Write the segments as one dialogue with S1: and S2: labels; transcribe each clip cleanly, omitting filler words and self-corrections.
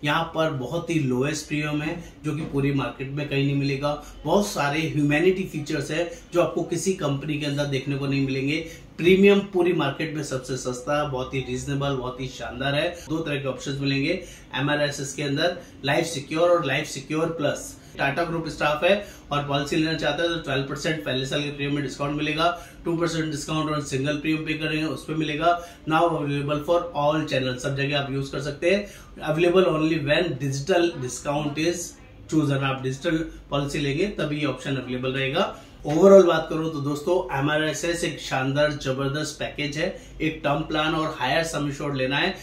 S1: यहाँ पर बहुत ही लोएस्ट प्रीमियम है जो कि पूरी मार्केट में कहीं नहीं मिलेगा। बहुत सारे ह्यूमैनिटी फीचर्स है जो आपको किसी कंपनी के अंदर देखने को नहीं मिलेंगे। प्रीमियम पूरी मार्केट में सबसे सस्ता, बहुत ही रीजनेबल, बहुत ही शानदार है। दो तरह के ऑप्शंस मिलेंगे MRSS के अंदर, लाइफ सिक्योर और life secure plus. Tata group staff है और पॉलिसी लेना चाहता है तो 12% पहले साल के प्रीमियम में डिस्काउंट मिलेगा, 2% डिस्काउंट और सिंगल प्रीमियम पे करेंगे उस पर मिलेगा। Now available for all channel, सब जगह आप यूज कर सकते हैं। Available only when digital discount is chosen, आप डिजिटल पॉलिसी लेंगे तभी ये ऑप्शन अवेलेबल रहेगा। ओवरऑल बात करूं तो दोस्तों MRSS एक शानदार जबरदस्त पैकेज है। एक टर्म प्लान और हायर सम एश्योर्ड लेना है।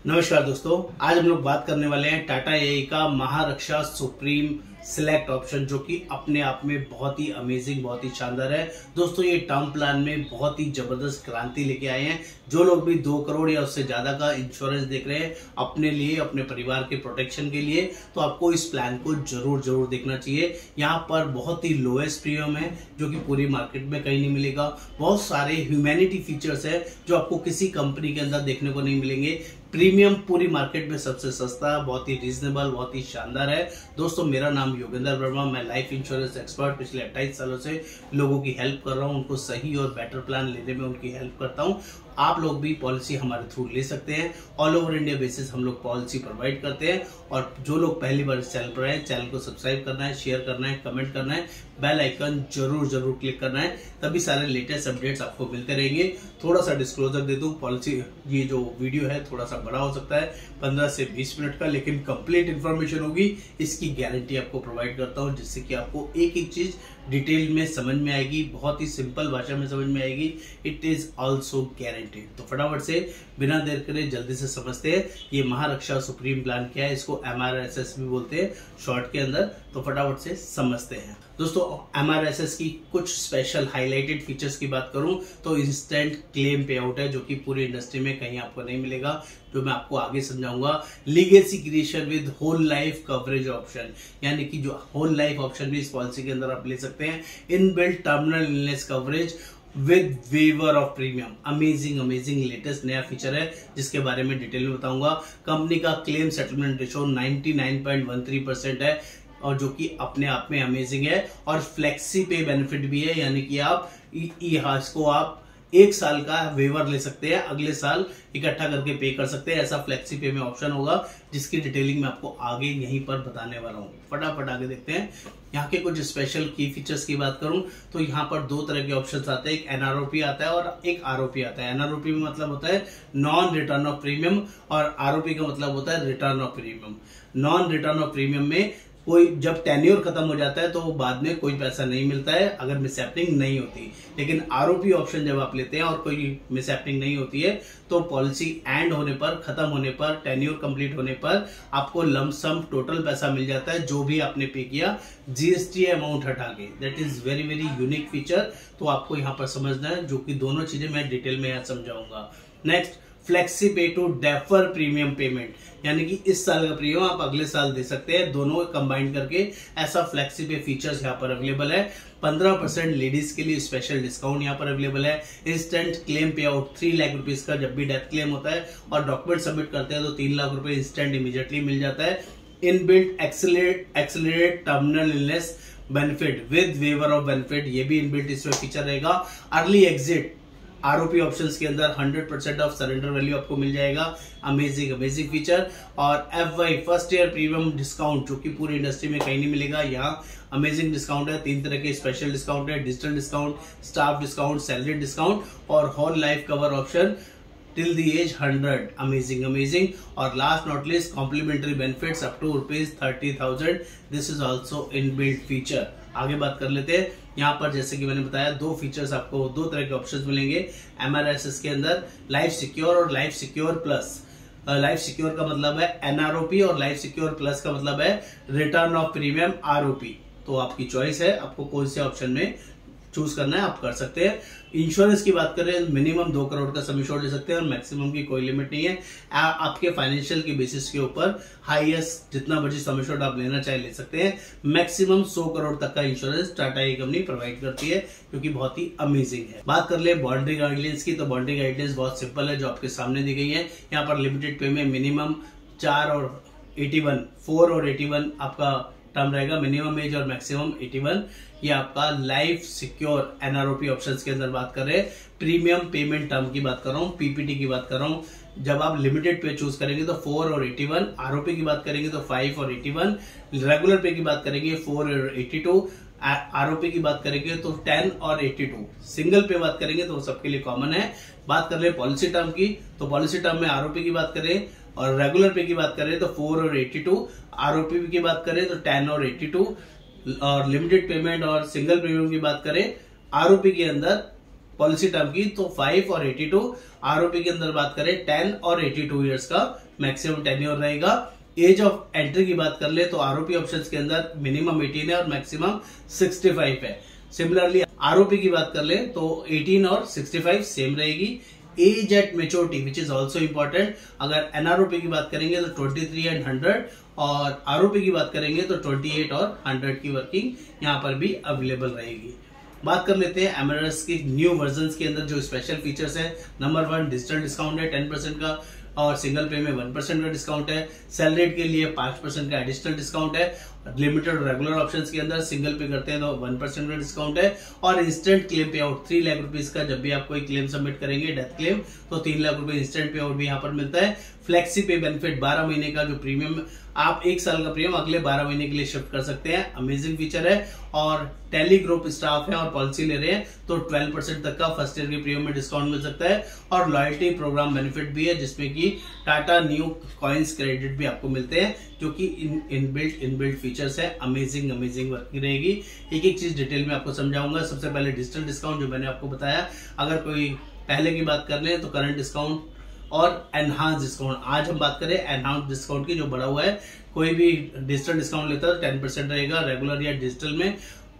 S1: नमस्कार दोस्तों, आज हम लोग बात करने वाले हैं टाटा एआई का महारक्षा सुप्रीम सिलेक्ट ऑप्शन, जो कि अपने आप में बहुत ही अमेजिंग, बहुत ही शानदार है। दोस्तों ये टर्म प्लान में बहुत ही जबरदस्त क्रांति लेके आए हैं। जो लोग भी 2 करोड़ या उससे ज्यादा का इंश्योरेंस देख रहे हैं अपने लिए, अपने परिवार के प्रोटेक्शन के लिए, तो आपको इस प्लान को जरूर देखना चाहिए। यहाँ पर बहुत ही लोएस्ट प्रीमियम है जो कि पूरी मार्केट में कहीं नहीं मिलेगा। बहुत सारे ह्यूमैनिटी फीचर्स है जो आपको किसी कंपनी के अंदर देखने को नहीं मिलेंगे। प्रीमियम पूरी मार्केट में सबसे सस्ता, बहुत ही रीजनेबल, बहुत ही शानदार है। दोस्तों मेरा नाम योगेंद्र वर्मा, मैं लाइफ इंश्योरेंस एक्सपर्ट पिछले 28 सालों से लोगों की हेल्प कर रहा हूं, उनको सही और बेटर प्लान लेने में उनकी हेल्प करता हूं। आप लोग भी पॉलिसी हमारे थ्रू ले सकते हैं। ऑल ओवर इंडिया बेसिस हम लोग पॉलिसी प्रोवाइड करते हैं। और जो लोग पहली बार इस चैनल पर आए, चैनल को सब्सक्राइब करना है, शेयर करना है, कमेंट करना है, बेल आइकन जरूर क्लिक करना है, तभी सारे लेटेस्ट अपडेट्स आपको मिलते रहेंगे। थोड़ा सा डिस्क्लोजर दे दूं, पॉलिसी ये जो वीडियो है थोड़ा सा बड़ा हो सकता है, 15 से 20 मिनट का, लेकिन कंप्लीट इन्फॉर्मेशन होगी, इसकी गारंटी आपको प्रोवाइड करता हूं, जिससे कि आपको एक एक चीज डिटेल में समझ में आएगी, बहुत ही सिंपल भाषा में समझ में आएगी। It is also guaranteed. तो फटाफट से बिना देर करे जल्दी से समझते हैं ये महारक्षा सुप्रीम प्लान क्या है। इसको MRSS भी बोलते हैं शॉर्ट के अंदर। तो फटाफट से समझते हैं दोस्तों। MRSS की कुछ स्पेशल हाईलाइटेड फीचर्स की बात करूं तो इंस्टेंट क्लेम पे आउट है, जो कि पूरी इंडस्ट्री में कहीं आपको नहीं मिलेगा, जो मैं आपको आगे समझाऊंगा। Legacy creation with whole life coverage option, यानी कि जो होल लाइफ ऑप्शन भी इस पॉलिसी के अंदर आप ले सकते हैं। Inbuilt terminal illness coverage with waiver of premium, amazing latest नया फीचर है जिसके बारे में डिटेल में बताऊंगा। कंपनी का क्लेम सेटलमेंट रेशो 99.13% है, और जो कि अपने आप में अमेजिंग है। और फ्लेक्सी पे बेनिफिट भी है, यानी कि आप इसको आप 1 साल का वेवर ले सकते हैं, अगले साल इकट्ठा करके पे कर सकते हैं। ऐसा फ्लेक्सी पे में ऑप्शन होगा, जिसकी डिटेलिंग मैं आपको आगे यहीं पर बताने वाला हूं। फटाफट आगे देखते हैं। यहाँ के कुछ स्पेशल की फीचर्स की बात करूं तो यहाँ पर 2 तरह के ऑप्शंस आते हैं। एक NROP आता है और एक ROP आता है। NROP में मतलब होता है नॉन रिटर्न ऑफ प्रीमियम, और ROP का मतलब होता है return of premium. Non return of premium में कोई जब टेन्योर खत्म हो जाता है तो बाद में कोई पैसा नहीं मिलता है अगर मिसहैपनिंग नहीं होती। लेकिन ROP ऑप्शन जब आप लेते हैं और कोई मिसहैपनिंग नहीं होती है तो पॉलिसी एंड होने पर, खत्म होने पर, टेन्योर कंप्लीट होने पर आपको लंप सम टोटल पैसा मिल जाता है, जो भी आपने पे किया GST अमाउंट हटा के। That is very unique feature. तो आपको यहाँ पर समझना है, जो कि दोनों चीजें मैं डिटेल में यहाँ समझाऊंगा। नेक्स्ट, फ्लेक्सी पे टू डेफर प्रीमियम पेमेंट, यानी कि इस साल का प्रीमियम आप अगले साल दे सकते हैं, दोनों कंबाइन करके। ऐसा फ्लेक्सी पे फीचर्स यहाँ पर अवेलेबल है। 15% लेडीज के लिए स्पेशल डिस्काउंट यहाँ पर अवेलेबल है। इंस्टेंट क्लेम पे आउट 3 लाख रुपीज का जब भी डेथ क्लेम होता है और डॉक्यूमेंट सबमिट करते हैं तो 3 लाख रुपए इंस्टेंट इमीडिएटली मिल जाता है। Inbuilt accelerate terminal illness benefit with waiver of benefit, ये भी इनबिल्ट इसमें फीचर रहेगा। अर्ली एग्जिट ROP ऑप्शंस के अंदर 100% ऑफ सरेंडर वैल्यू आपको मिल जाएगा। Amazing feature. और FY first year premium discount, जो कि पूरी इंडस्ट्री में कहीं नहीं मिलेगा। यहाँ अमेजिंग डिस्काउंट है। 3 तरह के स्पेशल डिस्काउंट है, digital discount, staff discount, salary discount और whole life cover option till the age 100। Amazing. और last not least, complimentary benefits up to ₹30,000। This is also inbuilt feature. आगे बात कर लेते हैं। यहाँ पर जैसे कि मैंने बताया 2 फीचर्स, आपको 2 तरह के ऑप्शंस मिलेंगे MRSS के अंदर, लाइफ सिक्योर और life secure plus. Life secure का मतलब है NROP और लाइफ सिक्योर प्लस का मतलब है रिटर्न ऑफ प्रीमियम ROP। तो आपकी चॉइस है आपको कौन से ऑप्शन में चूज करना है आप कर सकते हैं। इंश्योरेंस की बात करें, मिनिमम 2 करोड़ का सम इंश्योर ले सकते हैं और मैक्सिमम की कोई लिमिट नहीं है। आपके फाइनेंशियल की बेसिस के ऊपर हाईएस्ट जितना मर्जी सम इंश्योर आप लेना चाहे ले सकते हैं। मैक्सिमम 100 करोड़ तक का इंश्योरेंस टाटा ये कंपनी प्रोवाइड करती है, जो कि बहुत ही अमेजिंग है। बात कर ले बाउंड्री गाइडलाइंस की, तो बाउंड्री गाइडलाइंस बहुत सिंपल है, जो आपके सामने दी गई है। यहाँ पर लिमिटेड पे में मिनिमम 4 और 81 आपका टर्म रहेगा, मिनिमम एज और मैक्सिमम 81। ये आपका लाइफ सिक्योर एनआरओपी ऑप्शंस के अंदर बात कर रहे हैं। प्रीमियम पेमेंट टर्म की बात कर रहा हूँ, पीपीटी की बात कर रहा हूँ। जब आप लिमिटेड पे चूज करेंगे तो 4 और 81, आरओपी की बात करेंगे तो 5 और 81, रेगुलर पे की बात करेंगे 4 और 82, आरओपी की बात करेंगे तो 10 और 82, सिंगल पे बात करेंगे तो सबके लिए कॉमन है। बात कर ले पॉलिसी टर्म की, तो पॉलिसी टर्म में आरओपी की बात करें और रेगुलर पे की बात करें तो 4 और 82, आरओपी की बात करें तो 10 और 82, और लिमिटेड पेमेंट और सिंगल प्रीमियम की बात करें आरओपी के अंदर पॉलिसी टर्म की तो 5 और 82, आरओपी के अंदर बात करें 10 और 82 इयर्स का मैक्सिमम टेन्योर रहेगा। एज ऑफ एंट्री की बात कर ले तो आरओपी ऑप्शंस के अंदर मिनिमम 18 है और मैक्सिमम 65 है। सिमिलरली आरओपी की बात कर ले तो 18 और 65 सेम रहेगी। Age at maturity which is also important, अगर एनआरओपी की बात करेंगे तो 23 एंड 100 और आरओपी की बात करेंगे तो 28 और 100 की वर्किंग यहाँ पर भी अवेलेबल रहेगी। बात कर लेते हैं एमआरएस की न्यू वर्जन्स के अंदर जो स्पेशल फीचर्स है। नंबर 1 डिजिटल डिस्काउंट है 10% का और सिंगल पे में 1% का डिस्काउंट है। सैलरीड के लिए 5% का एडिशनल डिस्काउंट है। लिमिटेड और रेगुलर ऑप्शंस के अंदर सिंगल पे करते हैं तो 1% का डिस्काउंट है। और इंस्टेंट क्लेम पे आउट 3 लाख रुपीज का जब भी आप कोई क्लेम सबमिट करेंगे डेथ क्लेम तो 3 लाख रुपए इंस्टेंट पे आउट भी यहाँ पर मिलता है। फ्लेक्सी पे बेनिफिट 12 महीने का जो प्रीमियम आप 1 साल का प्रीमियम अगले 12 महीने के लिए शिफ्ट कर सकते हैं, अमेजिंग फीचर है। और टेली ग्रुप स्टाफ है और पॉलिसी ले रहे हैं तो 12% तक का फर्स्ट ईयर के प्रीमियम में डिस्काउंट मिल सकता है। और लॉयल्टी प्रोग्राम बेनिफिट भी है जिसमें कि टाटा न्यू कॉइन्स क्रेडिट भी आपको मिलते हैं, जो कि इनबिल्ट फीचर्स है। अमेजिंग वर्किंग रहेगी। एक एक चीज डिटेल में आपको समझाऊंगा। सबसे पहले डिजिटल डिस्काउंट जो मैंने आपको बताया, अगर कोई पहले की बात कर ले तो करंट डिस्काउंट और एनहांस डिस्काउंट। आज हम बात करें एनहांस डिस्काउंट की जो बढ़ा हुआ है। कोई भी डिजिटल डिस्काउंट लेता है तो 10% रहेगा, रेगुलर या डिजिटल में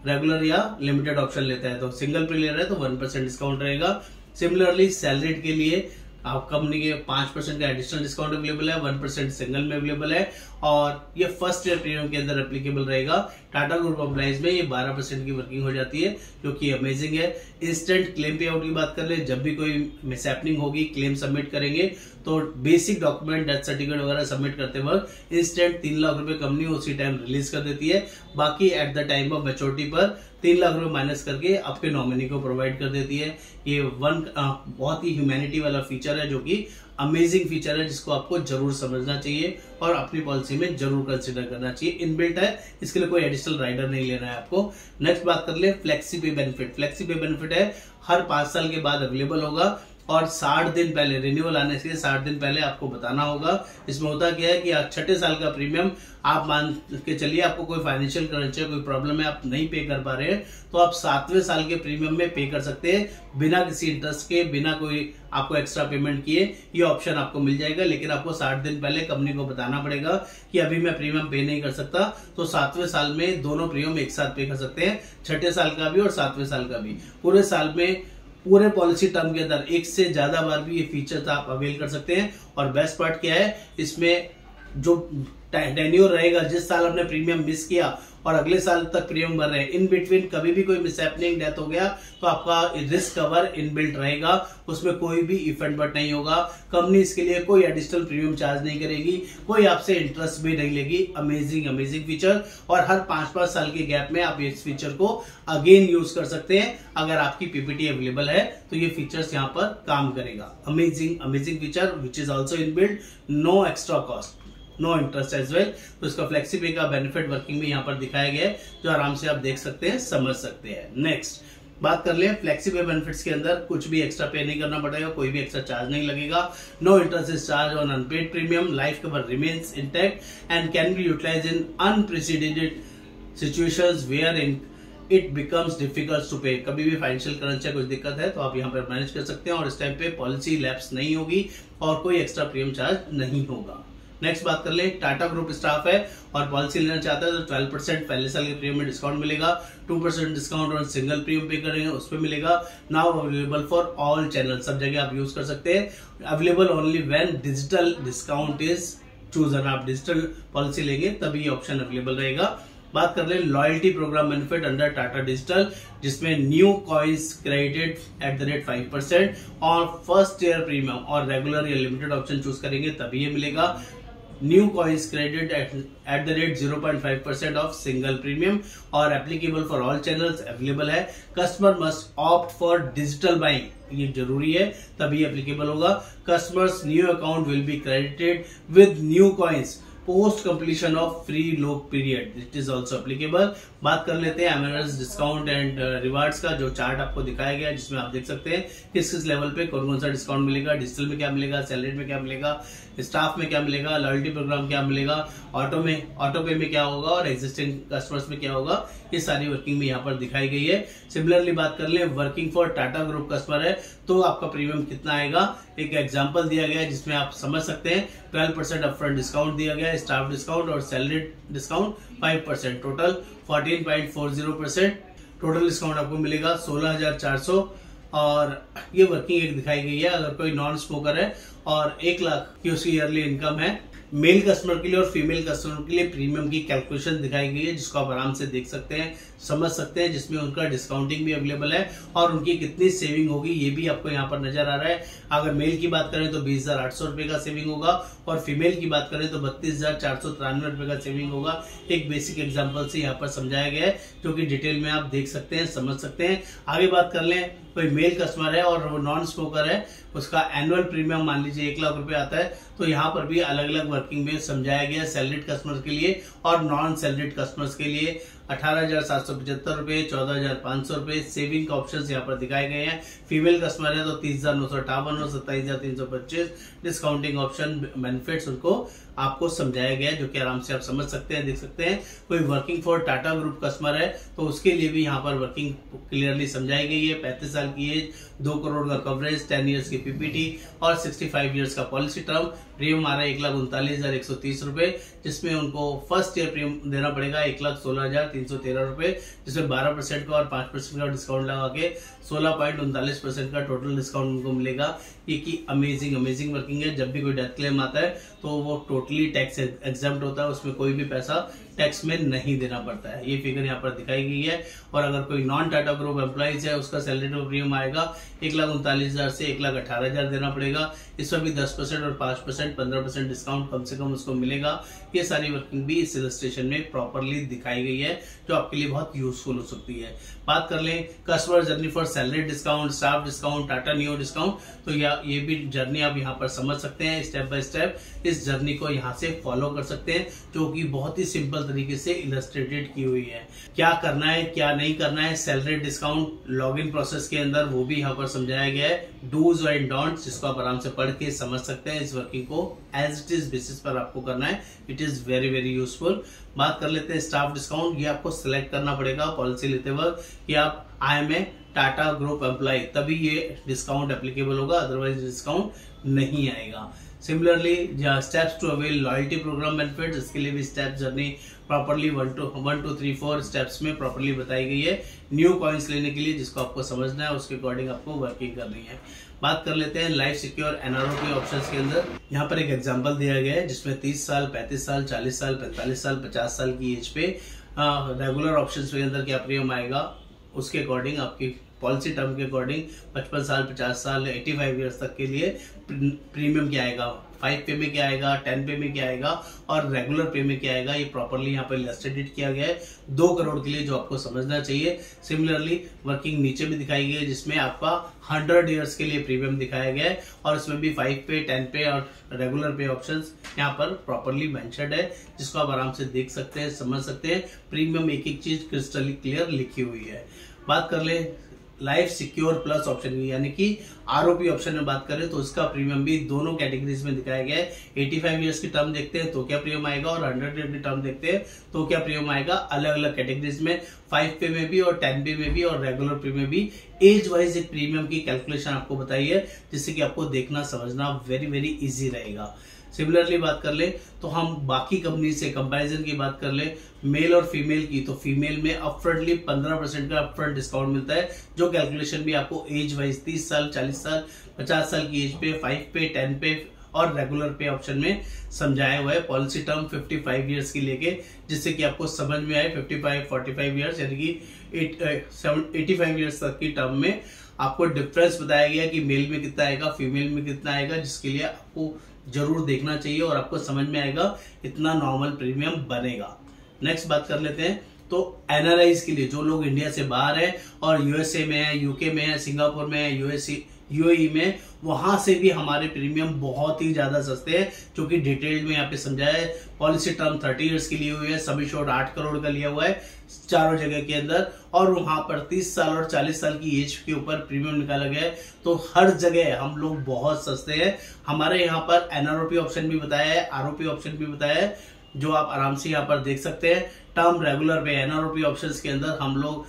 S1: रेगुलर या लिमिटेड ऑप्शन लेता है तो सिंगल पे ले रहा है तो 1% डिस्काउंट रहेगा। सिमिलरली सैलरीड के लिए आप कंपनी के 5% का एडिशनल डिस्काउंट अवेलेबल है, 1% सिंगल में अवेलेबल है। और ये फर्स्ट ईयर प्रीमियम के अंदर एप्लीकेबल रहेगा। टाटा ग्रुप एम्प्लॉइज में ये 12% की वर्किंग हो जाती है, जो कि अमेजिंग है। इंस्टेंट क्लेम पे आउट की बात कर ले, जब भी कोई मिसहैपनिंग होगी क्लेम सबमिट करेंगे तो बेसिक डॉक्यूमेंट डेथ सर्टिफिकेट वगैरह सबमिट करते वक्त इंस्टेंट 3 लाख रुपए कंपनी उसी टाइम रिलीज कर देती है। बाकी at the time of maturity पर 3 लाख रुपए माइनस करके आपके नॉमिनी को प्रोवाइड कर देती है। ये बहुत ही ह्यूमैनिटी वाला फीचर है, जो कि अमेजिंग फीचर है, जिसको आपको जरूर समझना चाहिए और अपनी पॉलिसी में जरूर कंसिडर करना चाहिए। इनबिल्ट है, इसके लिए कोई एडिशनल राइडर नहीं लेना है आपको। नेक्स्ट बात कर ले फ्लेक्सी पे बेनिफिट। फ्लेक्सी पे बेनिफिट है हर 5 साल के बाद अवेलेबल होगा और 60 दिन पहले रिन्यूअल आने से 60 दिन पहले आपको बताना होगा। इसमें होता क्या है कि 6ठे साल का प्रीमियम आप मान के चलिए आपको कोई फाइनेंशियल क्रंच कोई प्रॉब्लम है, आप नहीं पे कर पा रहे हैं तो आप 7वें साल के प्रीमियम में पे कर सकते हैं बिना किसी इंटरेस्ट के, बिना कोई आपको एक्स्ट्रा पेमेंट किए। ये ऑप्शन आपको मिल जाएगा, लेकिन आपको 60 दिन पहले कंपनी को बताना पड़ेगा कि अभी मैं प्रीमियम पे नहीं कर सकता। तो 7वें साल में दोनों प्रीमियम एक साथ पे कर सकते हैं, 6ठे साल का भी और 7वें साल का भी। पूरे साल में पूरे पॉलिसी टर्म के अंदर 1 से ज्यादा बार भी ये फीचर्स आप अवेल कर सकते हैं। और बेस्ट पार्ट क्या है, इसमें जो टेन्योर रहेगा, जिस साल आपने प्रीमियम मिस किया और अगले साल तक प्रीमियम भर रहे हैं, इन बिटवीन कभी भी कोई मिसहैपनिंग डेथ हो गया तो आपका रिस्क कवर इनबिल्ट रहेगा, उसमें कोई भी इफेक्ट बट नहीं होगा। कंपनी इसके लिए कोई एडिशनल प्रीमियम चार्ज नहीं करेगी, कोई आपसे इंटरेस्ट भी नहीं लेगी। Amazing feature. और हर 5-5 साल के गैप में आप इस फीचर को अगेन यूज कर सकते हैं। अगर आपकी पीपीटी अवेलेबल है तो ये फीचर्स यहाँ पर काम करेगा। Amazing feature which is also inbuilt, no extra cost, no interest as well. तो इसका फ्लेक्सी पे का बेनिफिट वर्किंग में यहाँ पर दिखाया गया है, जो आराम से आप देख सकते हैं, समझ सकते हैं। नेक्स्ट बात कर ले फ्लेक्सी पे बेनिफिट्स के अंदर कुछ भी एक्स्ट्रा पे नहीं करना पड़ेगा, कोई भी एक्स्ट्रा चार्ज नहीं लगेगा। No interest is charge on unpaid premium, life cover remains intact and can be utilised in unprecedented situations where in it becomes difficult to pay. कभी भी फाइनेंशियल क्रंच है, कुछ दिक्कत है तो आप यहाँ पर मैनेज कर सकते हैं और इस टाइम पे पॉलिसी लैप्स नहीं होगी और कोई एक्स्ट्रा प्रीमियम चार्ज नहीं होगा। नेक्स्ट बात कर ले, टाटा ग्रुप स्टाफ है और पॉलिसी लेना चाहता है तो 12% पहले साल के प्रीमियम में डिस्काउंट मिलेगा, 2% डिस्काउंट और सिंगल प्रीमियम पे करेंगे उस पर मिलेगा। Now available for all channel, सब जगह आप यूज कर सकते हैं। Available only when digital discount is chosen, आप डिजिटल पॉलिसी लेंगे तभी ये ऑप्शन अवेलेबल रहेगा। बात कर ले loyalty programme benefit under Tata digital, जिसमें new coins credited at the rate 5% और फर्स्ट ईयर प्रीमियम और रेगुलर या लिमिटेड ऑप्शन चूज करेंगे तभी ये मिलेगा। New coins credit at the rate 0.5% of single premium और applicable for all channels available है। Customer must opt for digital buying, ये जरूरी है तभी एप्लीकेबल होगा। Customers new account will be credited with new coins post completion of free lock period, it is also applicable. बात कर लेते हैं एमएनएस डिस्काउंट एंड रिवार्ड्स का, जो चार्ट आपको दिखाया गया है जिसमें आप देख सकते हैं किस किस लेवल पे कौन कौन सा डिस्काउंट मिलेगा, डिजिटल में क्या मिलेगा, सैलरीड में क्या मिलेगा, स्टाफ में क्या मिलेगा, लॉयल्टी प्रोग्राम क्या मिलेगा, ऑटो पे में क्या होगा और एग्जिस्टिंग कस्टमर्स में क्या होगा, ये सारी वर्किंग में यहाँ पर दिखाई गई है। सिमिलरली बात कर ले working for Tata group customer है तो आपका प्रीमियम कितना आएगा, एक एग्जांपल दिया गया है जिसमें आप समझ सकते हैं। 12% अपफ्रंट डिस्काउंट दिया गया है, स्टाफ डिस्काउंट और salary discount 5%, total 14.40%। Total discount आपको मिलेगा 16,400 और ये वर्किंग एक दिखाई गई है। अगर कोई नॉन स्मोकर है और 1 लाख की उसकी ईयरली इनकम है, मेल कस्टमर के लिए और फीमेल कस्टमर के लिए प्रीमियम की कैलकुलेशन दिखाई गई है जिसको आप आराम से देख सकते हैं, समझ सकते हैं, जिसमें उनका डिस्काउंटिंग भी अवेलेबल है और उनकी कितनी सेविंग होगी ये भी आपको यहाँ पर नजर आ रहा है। अगर मेल की बात करें तो 20,800 रुपए का सेविंग होगा और फीमेल की बात करें तो 32,493 रुपए का सेविंग होगा। एक बेसिक एग्जाम्पल से यहाँ पर समझाया गया है जो कि डिटेल में आप देख सकते हैं, समझ सकते हैं। आगे बात कर लें, कोई मेल कस्टमर है और वो नॉन स्मोकर है, उसका एनुअल प्रीमियम मान लीजिए 1 लाख रुपए आता है तो यहाँ पर भी अलग अलग वर्किंग में समझाया गया है। सैलरीड कस्टमर के लिए और नॉन सैलरीड कस्टमर्स के लिए 18,775 रुपए, 14,500 रुपए सेविंग का ऑप्शन यहाँ पर दिखाए गए हैं। फीमेल कस्टमर है तो 30,958 और 27,325 डिस्काउंटिंग ऑप्शन बेनिफिट्स उनको आपको समझाया गया है जो कि आराम से आप समझ सकते हैं, देख सकते हैं। कोई working for Tata group customer है तो उसके लिए भी यहाँ पर वर्किंग क्लियरली समझाई गई है। 35 साल की एज, 2 करोड़ का कवरेज, 10 इयर्स की पीपीटी और 65 इयर्स का पॉलिसी टर्म। प्रीमियम आ रहा है 1,39,130 रुपए, जिसमें उनको फर्स्ट ईयर प्रीमियम देना पड़ेगा 1,16,313 रुपए, जिसमें 12% का और 5% का डिस्काउंट लगा के 16.39% का टोटल डिस्काउंट उनको मिलेगा। ये की अमेजिंग वर्किंग है। जब भी कोई डेथ क्लेम आता है तो वो टोटली टैक्स एग्जम्प्ट होता है, उसमें कोई भी पैसा टैक्स में नहीं देना पड़ता है। ये फिगर यहाँ पर दिखाई गई है। और अगर कोई नॉन टाटा ग्रुप एम्प्लॉइज है उसका सैलरी प्रीमियम आएगा 1,39,000 से 1,18,000 देना पड़ेगा। इसमें भी 10% और 5% 15% डिस्काउंट कम से कम उसको मिलेगा। ये सारी वर्किंग भी इस इलस्ट्रेशन में प्रॉपरली दिखाई गई है जो आपके लिए बहुत यूजफुल हो सकती है। बात कर लें customer journey for salary discount, staff discount, Tata new discount, तो ये भी जर्नी आप यहाँ पर समझ सकते हैं। स्टेप बाय स्टेप इस जर्नी को यहाँ से फॉलो कर सकते हैं जो कि बहुत ही सिंपल तरीके से इलस्ट्रेटेड की हुई है। क्या करना है क्या नहीं करना है सैलरी डिस्काउंट लॉगिन प्रोसेस के अंदर, वो भी यहाँ पर समझाया गया है। डूज एंड डोंट्स, जिसको आप आराम से पढ़ के समझ सकते हैं। इस वर्किंग को एज इट इज बेसिस पर आपको करना है। It is very useful. बात कर लेते हैं स्टाफ डिस्काउंट। ये आपको सिलेक्ट करना पड़ेगा पॉलिसी लेते वक्त कि आप I am a Tata group employ, तभी ये डिस्काउंट एप्लीकेबल होगा, अदरवाइज डिस्काउंट नहीं आएगा। Similarly steps to avail loyalty programme benefit, इसके लिए भी स्टेप जर्नी प्रॉपरली 1 2 3 4 स्टेप्स में प्रॉपरली बताई गई है। न्यू कॉइन्स लेने के लिए जिसको आपको समझना है उसके अकॉर्डिंग आपको वर्किंग करनी है। बात कर लेते हैं लाइफ सिक्योर एनआरओ के ऑप्शंस के अंदर। यहाँ पर एक एग्जांपल दिया गया है जिसमें 30 साल, 35 साल, 40 साल, 45 साल, 50 साल की एज पे रेगुलर ऑप्शंस के अंदर क्या प्रीमियम आएगा उसके अकॉर्डिंग आपकी पॉलिसी टर्म के अकॉर्डिंग 55 साल, 50 साल, 85 ईयर्स तक के लिए प्रीमियम क्या आएगा, 5 पे में क्या आएगा, 10 पे में क्या आएगा और रेगुलर पे में क्या आएगा, ये प्रॉपरली यहाँ पर इलस्ट्रेटेड किया गया है 2 करोड़ के लिए, जो आपको समझना चाहिए। सिमिलरली वर्किंग नीचे भी दिखाई गई है जिसमें आपका 100 ईयर्स के लिए प्रीमियम दिखाया गया है और इसमें भी 5 पे, 10 पे और रेगुलर पे ऑप्शंस यहाँ पर प्रॉपरली मेंशन्ड है, जिसको आप आराम से देख सकते हैं, समझ सकते हैं। प्रीमियम एक एक चीज क्रिस्टली क्लियर लिखी हुई है। बात कर ले लाइफ सिक्योर प्लस ऑप्शन की, यानी कि आरओपी ऑप्शन में बात करें तो उसका प्रीमियम भी दोनों कैटेगरीज में दिखाया गया है। 85 ईयर्स की टर्म देखते हैं तो क्या प्रीमियम आएगा और 100 ईयर की टर्म देखते हैं तो क्या प्रीमियम आएगा, अलग अलग कैटेगरीज में 5 पे में भी और 10 पे में भी और रेगुलर पे में भी एज वाइज एक प्रीमियम की कैलकुलेशन आपको बताई है, जिससे कि आपको देखना समझना वेरी इजी रहेगा। सिमिलरली बात कर ले तो हम बाकी कंपनी से कंपैरिजन की बात कर ले मेल और फीमेल की, तो फीमेल में अपफ्रंटली 15% का अपफ्रंट डिस्काउंट मिलता है, जो कैलकुलेशन भी आपको एज वाइज 30 साल, 40 साल, 50 साल की एज पे, 5 पे, 10 पे और रेगुलर पे ऑप्शन में समझाया हुआ है। पॉलिसी टर्म 55 ईयर्स की लेके, जिससे कि आपको समझ में आए 55, 45 ईयर्स यानी कि 85 ईयर्स तक की टर्म में आपको डिफरेंस बताया गया कि मेल में कितना आएगा, फीमेल में कितना आएगा, जिसके लिए आपको जरूर देखना चाहिए और आपको समझ में आएगा इतना नॉर्मल प्रीमियम बनेगा। नेक्स्ट बात कर लेते हैं तो एनआरआईज के लिए, जो लोग इंडिया से बाहर है और यूएसए में है, यूके में है, सिंगापुर में है, यूएई में, वहां से भी हमारे प्रीमियम बहुत ही ज्यादा सस्ते हैं, जो कि डिटेल में यहाँ पे समझाया है। पॉलिसी टर्म 30 इयर्स की ली हुई है, सम एश्योर्ड 8 करोड़ का लिया हुआ है चारों जगह के अंदर, और वहां पर 30 साल और 40 साल की एज के ऊपर प्रीमियम निकाला गया है। तो हर जगह हम लोग बहुत सस्ते हैं। हमारे यहाँ पर एनआरओपी ऑप्शन भी बताया है, आरओपी ऑप्शन भी बताया है, जो आप आराम से यहाँ पर देख सकते हैं। टर्म रेगुलर पे एनआरओपी ऑप्शंस के अंदर हम लोग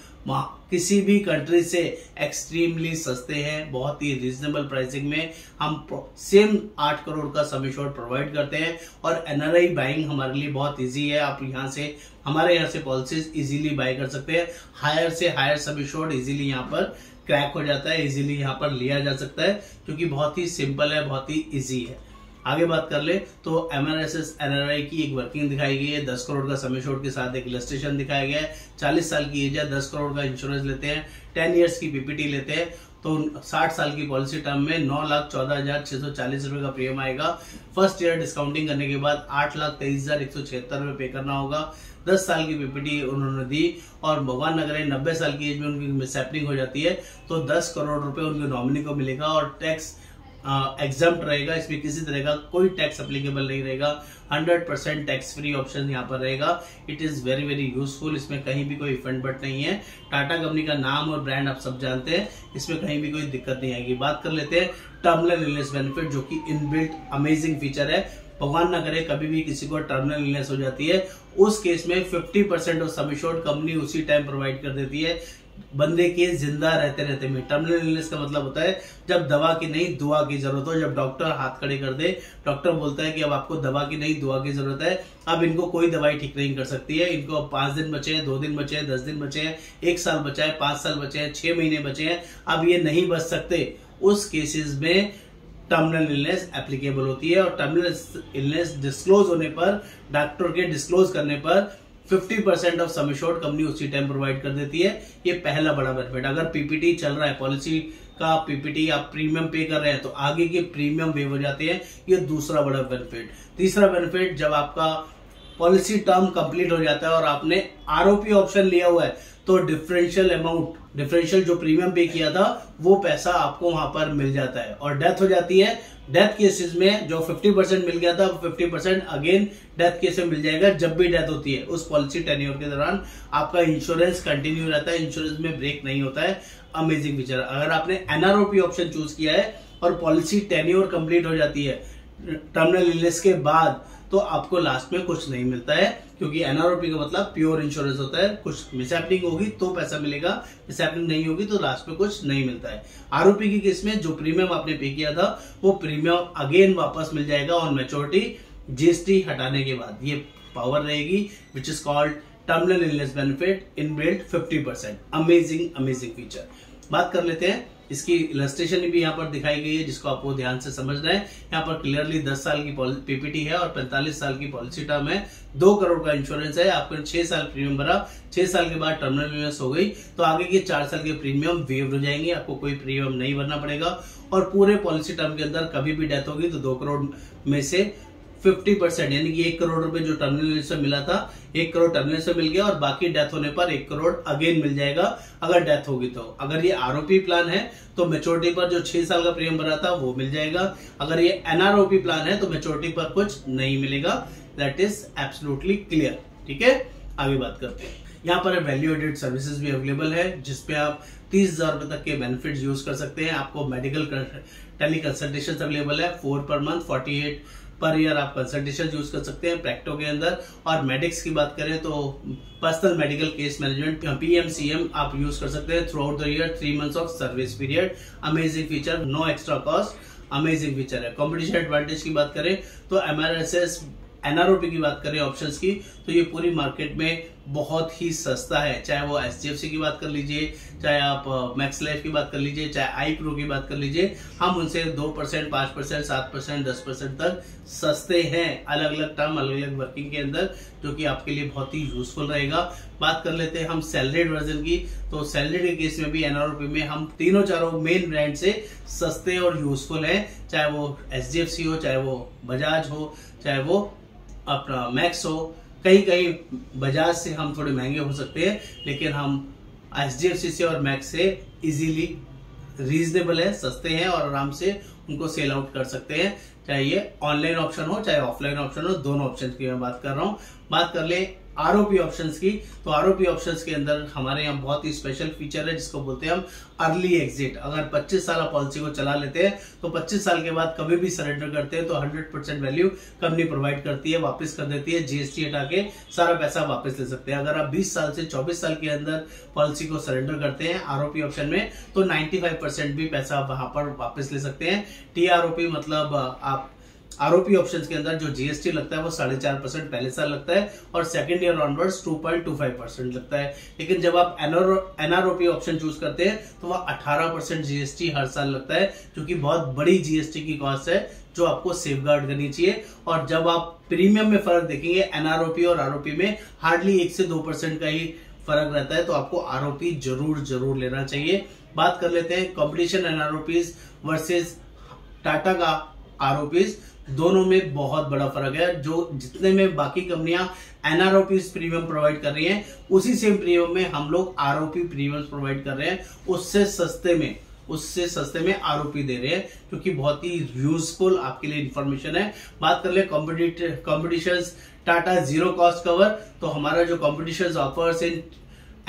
S1: किसी भी कंट्री से एक्सट्रीमली सस्ते हैं, बहुत ही रीजनेबल प्राइसिंग में हम सेम 8 करोड़ का सम एश्योर्ड प्रोवाइड करते हैं। और एनआरआई बाइंग हमारे लिए बहुत इजी है, आप यहाँ से हमारे यहाँ से पॉलिसीज इजीली बाय कर सकते हैं। हायर से हायर सम एश्योर्ड इजीली यहाँ पर क्रैक हो जाता है, इजीली यहाँ पर लिया जा सकता है, क्योंकि बहुत ही सिंपल है, बहुत ही इजी है। आगे बात कर ले तो एमआरएसएस एनआरआई की एक वर्किंग दिखाई गई है, 10 करोड़ का सम एश्योर्ड के साथ एक इलस्ट्रेशन दिखाया गया है। 40 साल की एज है, 10 करोड़ का इंश्योरेंस लेते हैं, 10 इयर्स की पीपीटी लेते हैं, तो 60 साल की पॉलिसी टर्म में 9,14,640 रुपए का प्रीमियम आएगा। फर्स्ट ईयर डिस्काउंटिंग करने के बाद 8,23,176 रुपए पे करना होगा। 10 साल की पीपीटी उन्होंने दी और भगवान न करे 90 साल की एज में उनकी मिसहैपनिंग हो जाती है तो 10 करोड़ रुपए उनके नॉमिनी को मिलेगा और टैक्स एग्जम्प्ट रहेगा, इसमें किसी तरह का कोई टैक्स एप्लीकेबल नहीं रहेगा। 100% टैक्स फ्री ऑप्शन यहाँ पर रहेगा। It is very very useful, इसमें कहीं भी कोई फंड बट नहीं है। टाटा कंपनी का नाम और ब्रांड आप सब जानते हैं, इसमें कहीं भी कोई दिक्कत नहीं आएगी। बात कर लेते हैं टर्मिनल इलनेस बेनिफिट, जो कि इनबिल्ट अमेजिंग फीचर है। भगवान ना करे कभी भी किसी को टर्मिनल इलनेस हो जाती है, उस केस में 50% ऑफ सम एश्योर्ड कंपनी उसी टाइम प्रोवाइड कर देती है बंदे के जिंदा रहते रहते में। टर्मिनल इलनेस का मतलब होता है जब दवा की नहीं दुआ की जरूरत हो, जब डॉक्टर हाथ खड़े कर दे, डॉक्टर बोलता है कि अब आपको दवा की नहीं दुआ की जरूरत है, अब इनको कोई दवाई ठीक नहीं कर सकती है, इनको 5 दिन बचे हैं, 2 दिन बचे हैं, 10 दिन बचे हैं, 1 साल बचा है, 5 साल बचे हैं, 6 महीने बचे हैं, अब ये नहीं बच सकते, उस केसेस में टर्मिनल इलनेस एप्लीकेबल होती है। और टर्मिनल इलनेस डिस्क्लोज होने पर, डॉक्टर के डिस्क्लोज करने पर 50% ऑफ सम एश्योर्ड कंपनी उसी टाइम प्रोवाइड कर देती है। ये पहला बड़ा बेनिफिट। अगर पीपीटी चल रहा है, पॉलिसी का पीपीटी आप प्रीमियम पे कर रहे हैं, तो आगे के प्रीमियम वेव हो जाते हैं, ये दूसरा बड़ा बेनिफिट। तीसरा बेनिफिट, जब आपका पॉलिसी टर्म कंप्लीट हो जाता है और आपने आरओपी ऑप्शन लिया हुआ है, तो डिफरेंशियल अमाउंट, डिफरेंशियल जो प्रीमियम पे किया था वो पैसा आपको वहां पर मिल जाता है। और डेथ हो जाती है, डेथ केसेस में जो 50% मिल गया था, 50% अगेन डेथ केस में मिल जाएगा। जब भी डेथ होती है उस पॉलिसी टेन्योर के दौरान आपका इंश्योरेंस कंटिन्यू रहता है, इंश्योरेंस में ब्रेक नहीं होता है। Amazing feature. अगर आपने एनआरओपी ऑप्शन चूज किया है और पॉलिसी टेन्योर कंप्लीट हो जाती है टर्मिनल इलनेस के बाद, तो आपको लास्ट में कुछ नहीं मिलता है, क्योंकि एनआरओपी का मतलब प्योर इंश्योरेंस होता है। कुछ मिसहैपनिंग होगी तो पैसा मिलेगा, मिसहैपनिंग नहीं होगी तो लास्ट में कुछ नहीं मिलता है। आरओपी की केस में जो प्रीमियम आपने पे किया था वो प्रीमियम अगेन वापस मिल जाएगा ऑन मैच्योरिटी, जीएसटी हटाने के बाद। ये पावर रहेगी which is called terminal illness benefit inbuilt 50%। Amazing feature. बात कर लेते हैं इसकी इलस्ट्रेशन भी यहाँ पर दिखाई गई है, जिसको आपको ध्यान से समझना है। यहाँ पर क्लियरली 10 साल की पीपीटी है और 45 साल की पॉलिसी टर्म है, 2 करोड़ का इंश्योरेंस है। आपने 6 साल प्रीमियम भरा, 6 साल के बाद टर्मिनल इलनेस हो गई तो आगे के 4 साल के प्रीमियम वेव हो जाएंगे, आपको कोई प्रीमियम नहीं भरना पड़ेगा। और पूरे पॉलिसी टर्म के अंदर कभी भी डेथ होगी तो 2 करोड़ में से 50% यानी कि 1 करोड़ रुपए जो टर्मिनल से मिला था, 1 करोड़ टर्मिनल से मिल गया और बाकी डेथ होने पर 1 करोड़ अगेन मिल जाएगा अगर डेथ होगी तो। अगर ये आरओपी प्लान है तो मैच्योरिटी पर जो 6 साल का प्रीमियम भरा था वो मिल जाएगा। अगर ये एनआरओपी प्लान है तो मैच्योरिटी पर कुछ नहीं मिलेगा। That is absolutely clear. ठीक है, आगे बात करते हैं। यहाँ पर वैल्यू एडेड सर्विसेज भी अवेलेबल है, जिसपे आप 30,000 रुपए तक के बेनिफिट्स यूज कर सकते हैं। आपको मेडिकल टेली कंसल्टेशन अवेलेबल है, 4 पर मंथ, 48 पर ईयर आप कंसल्टेशन यूज कर सकते हैं प्रैक्टो के अंदर। और मेडिक्स की बात करें तो personal medical case management PMCM आप यूज कर सकते हैं throughout the year, 3 months of service period. Amazing feature, no extra cost. Amazing feature है। कॉम्पिटिशन एडवांटेज की बात करें तो MRSS NROP की बात करें ऑप्शंस की, तो ये पूरी मार्केट में बहुत ही सस्ता है। चाहे वो SGFC की बात कर लीजिए, चाहे आप मैक्स लाइफ की बात कर लीजिए, चाहे iPro की बात कर लीजिए, हम उनसे 2%, 5%, 7%, 10% तक सस्ते हैं अलग अलग टर्म, अलग अलग वर्किंग के अंदर, जो कि आपके लिए बहुत ही यूजफुल रहेगा। बात कर लेते हैं हम सैलरीड वर्जन की, तो सैलरीड के केस में भी NROP में हम तीनों चारों मेन ब्रांड से सस्ते और यूजफुल है। चाहे वो SGFC हो, चाहे वो बजाज हो, चाहे वो अपना मैक्स हो, कहीं कहीं बजाज से हम थोड़े महंगे हो सकते हैं, लेकिन हम SGFC से और मैक्स से इजीली रीजनेबल है, सस्ते हैं और आराम से उनको सेल आउट कर सकते हैं। चाहे ये ऑनलाइन ऑप्शन हो चाहे ऑफलाइन ऑप्शन हो, दोनों ऑप्शन की मैं बात कर रहा हूं। बात कर ले ROP ऑप्शंस की, तो ROP ऑप्शंस के अंदर हमारे यहाँ बहुत ही स्पेशल फीचर है जिसको बोलते हैं हम अर्ली एग्जिट। अगर 25 साल पॉलिसी को चला लेते हैं तो 25 साल के बाद कभी भी सरेंडर करते हैं तो 100% वैल्यू कंपनी प्रोवाइड करती है, वापस कर देती है, GST हटा के सारा पैसा वापस ले सकते हैं। अगर आप 20 साल से 24 साल के अंदर पॉलिसी को सरेंडर करते हैं ROP ऑप्शन में, तो 95% भी पैसा वहां पर वापस ले सकते हैं। TROP मतलब आप ROP ऑप्शंस के अंदर जो GST लगता है वो 4.5% पहले साल लगता है और सेकंड ईयर ऑनवर्ड्स 2.25% लगता है। लेकिन जब आप NROP ऑप्शन चूज करते हैं तो वह 18% GST हर साल लगता है, जो कि बहुत बड़ी GST की कॉस्ट है जो आपको सेफगार्ड करनी चाहिए। और जब आप प्रीमियम में फर्क देखेंगे NROP और ROP में हार्डली 1 से 2% का ही फर्क रहता है, तो आपको ROP जरूर लेना चाहिए। बात कर लेते हैं कॉम्पिटिशन NROPs वर्सेस टाटा का ROPs, दोनों में बहुत बड़ा फर्क है। जो जितने में बाकी कंपनियां NROPs प्रीमियम प्रोवाइड कर रही हैं, उसी सेम प्रीमियम में हम लोग ROP प्रीमियम प्रोवाइड कर रहे हैं, उससे सस्ते में ROP दे रहे हैं, क्योंकि बहुत ही यूजफुल आपके लिए इंफॉर्मेशन है। बात कर ले competition Tata zero cost cover, तो हमारा जो competition offers in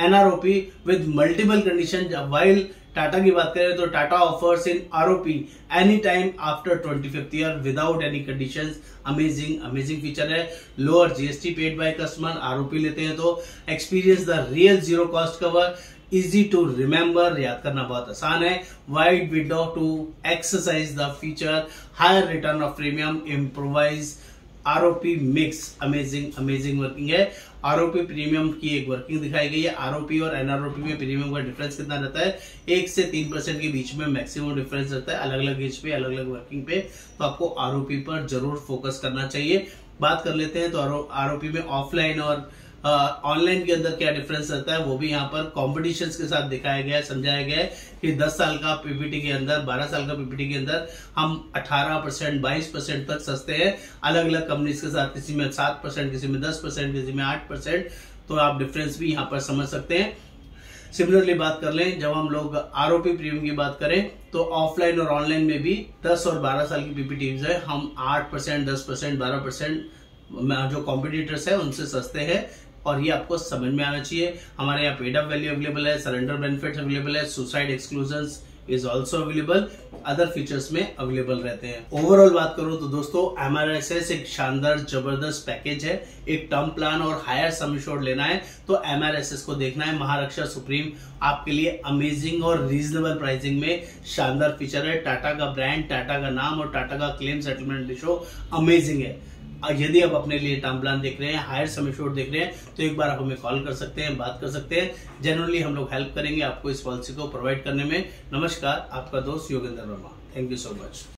S1: NROP with multiple condition, while Tata की बात करें तो Tata offers in ROP any time after 25th year without any conditions. Amazing feature है। Lower GST paid by customer, ROP लेते हैं तो experience the real zero cost cover, easy to remember, याद करना बहुत आसान है, wide window to exercise the feature, higher return of premium, improvise ROP mix. Amazing working है। ROP प्रीमियम की एक वर्किंग दिखाई गई है। ROP और NROP में प्रीमियम का डिफरेंस कितना रहता है? 1 से 3% के बीच में मैक्सिमम डिफरेंस रहता है, अलग अलग एज पे, अलग अलग वर्किंग पे। तो आपको ROP पर जरूर फोकस करना चाहिए। बात कर लेते हैं तो ROP में ऑफलाइन और ऑनलाइन के अंदर क्या डिफरेंस रहता है, वो भी यहाँ पर कॉम्पिटिशन के साथ दिखाया गया है, समझाया गया है कि 10 साल का PPT के अंदर, 12 साल का PPT के अंदर हम 18%, 22% तक सस्ते हैं अलग अलग कंपनीज के साथ। किसी में 7%, किसी में 10%, किसी में 8%। तो आप डिफरेंस भी यहाँ पर समझ सकते हैं। सिमिलरली बात कर लें, जब हम लोग ROP प्रीमियम की बात करें तो ऑफलाइन और ऑनलाइन में भी 10 और 12 साल की PPT है, हम 8%, 10%, 12% जो कॉम्पिटिटर्स है उनसे सस्ते हैं। और ये आपको समझ में आना चाहिए। हमारे यहाँ पेड अप वैल्यू अवेलेबल है, सरेंडर बेनिफिट अवेलेबल है, suicide exclusions is also available, other features में अवेलेबल रहते हैं। ओवरऑल बात करूं तो दोस्तों MRSS एक शानदार जबरदस्त पैकेज है। एक टर्म प्लान और हायर सम एश्योर्ड लेना है तो MRSS को देखना है। महारक्षा सुप्रीम आपके लिए अमेजिंग और रीजनेबल प्राइसिंग में शानदार फीचर है। टाटा का ब्रांड, टाटा का नाम और टाटा का क्लेम सेटलमेंट रेशो अमेजिंग है। यदि आप अपने लिए टर्म प्लान देख रहे हैं, हायर सम एश्योर्ड देख रहे हैं, तो एक बार आप हमें कॉल कर सकते हैं, बात कर सकते हैं। जनरली हम लोग हेल्प करेंगे आपको इस पॉलिसी को प्रोवाइड करने में। नमस्कार, आपका दोस्त Yogendra Verma. Thank you so much.